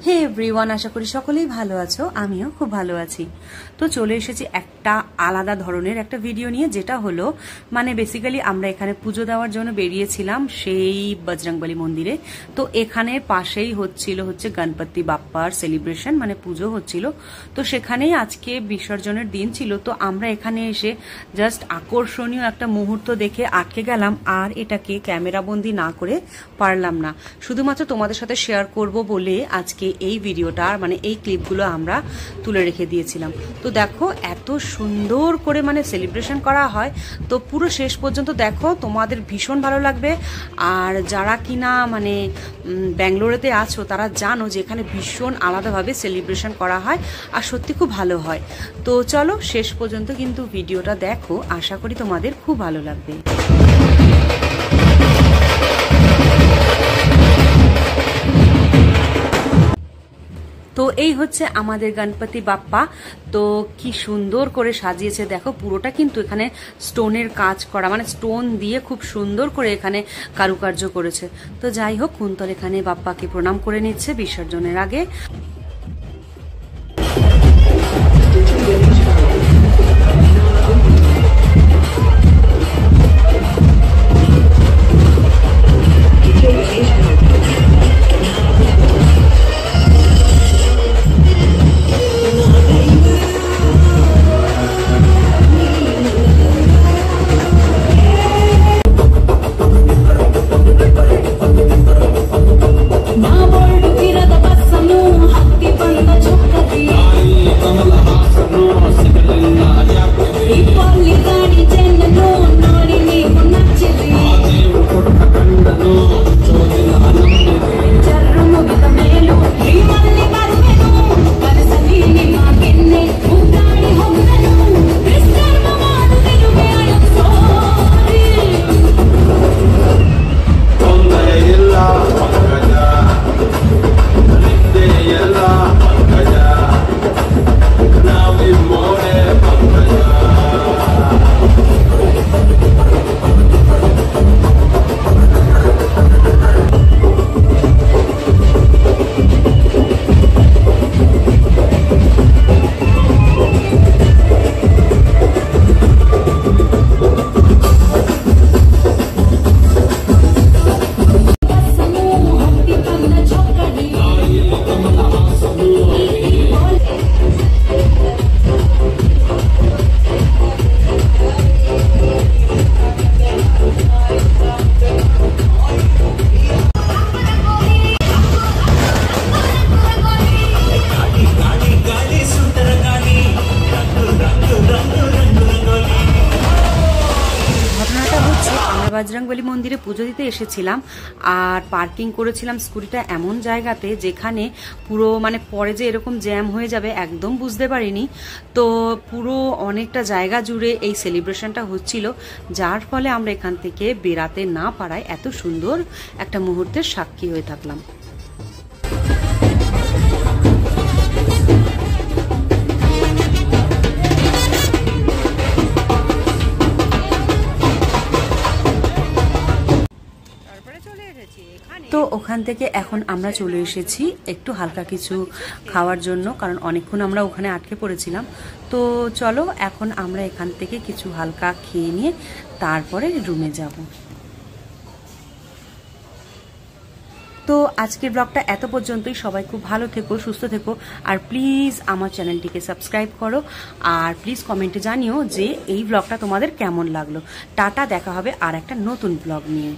হে everyone, আশা করি সকলেই ভালো আছো, আমিও খুব ভালো আছি। তো চলে এসেছি একটা আলাদা ধরনের একটা ভিডিও নিয়ে, যেটা হলো মানে বেসিক্যালি আমরা এখানে পুজো দেওয়ার জন্য বেরিয়েছিলাম সেই বজরংবলী মন্দিরে। তো এখানে পাশেই হচ্ছে গণপতি বাপ্পার সেলিব্রেশন, মানে পুজো হচ্ছিল। তো সেখানেই আজকে বিসর্জনের দিন ছিল। তো আমরা এখানে এসে জাস্ট আকর্ষণীয় একটা মুহূর্ত দেখে আটকে গেলাম, আর এটাকে ক্যামেরাবন্দি না করে পারলাম না। শুধুমাত্র তোমাদের সাথে শেয়ার করব বলে আজকে এই ভিডিওটা মানে এই ক্লিপগুলো আমরা তুলে রেখে দিয়েছিলাম। তো দেখো এত সুন্দর করে মানে সেলিব্রেশন করা হয়। তো পুরো শেষ পর্যন্ত দেখো, তোমাদের ভীষণ ভালো লাগবে। আর যারা কিনা মানে ব্যাঙ্গালোরেতে আছো তারা জানো যে এখানে ভীষণ আলাদাভাবে সেলিব্রেশন করা হয়, আর সত্যি খুব ভালো হয়। তো চলো শেষ পর্যন্ত কিন্তু ভিডিওটা দেখো, আশা করি তোমাদের খুব ভালো লাগবে। তো এই হচ্ছে আমাদের গণপতি বাপ্পা। তো কি সুন্দর করে সাজিয়েছে দেখো, পুরোটা কিন্তু এখানে স্টোনের কাজ করা, মানে স্টোন দিয়ে খুব সুন্দর করে এখানে কারুকার্য করেছে। তো যাই হোক, কুন্তল এখানে বাপ্পাকে প্রণাম করে নিচ্ছে বিসর্জনের আগে। বজরংবলী মন্দিরে পুজো দিতে এসেছিলাম, আর পার্কিং করেছিলাম স্কুটিটা এমন জায়গাতে যেখানে পুরো মানে পরে যে এরকম জ্যাম হয়ে যাবে একদম বুঝতে পারিনি। তো পুরো অনেকটা জায়গা জুড়ে এই সেলিব্রেশনটা হচ্ছিল, যার ফলে আমরা এখান থেকে বেরাতে না পারায় এত সুন্দর একটা মুহূর্তের সাক্ষী হয়ে থাকলাম। তো ওখান থেকে এখন আমরা চলে এসেছি একটু হালকা কিছু খাওয়ার জন্য, কারণ অনেকক্ষণ আমরা ওখানে আটকে পড়েছিলাম। তো চলো এখন আমরা এখান থেকে কিছু হালকা খেয়ে নিয়ে তারপরে রুমে যাব। তো আজকের ব্লগটা এত পর্যন্তই। সবাই খুব ভালো থেকো, সুস্থ থেকো, আর প্লিজ আমার চ্যানেলটিকে সাবস্ক্রাইব করো, আর প্লিজ কমেন্টে জানিও যে এই ব্লগটা তোমাদের কেমন লাগলো। টাটা, দেখা হবে আর একটা নতুন ব্লগ নিয়ে।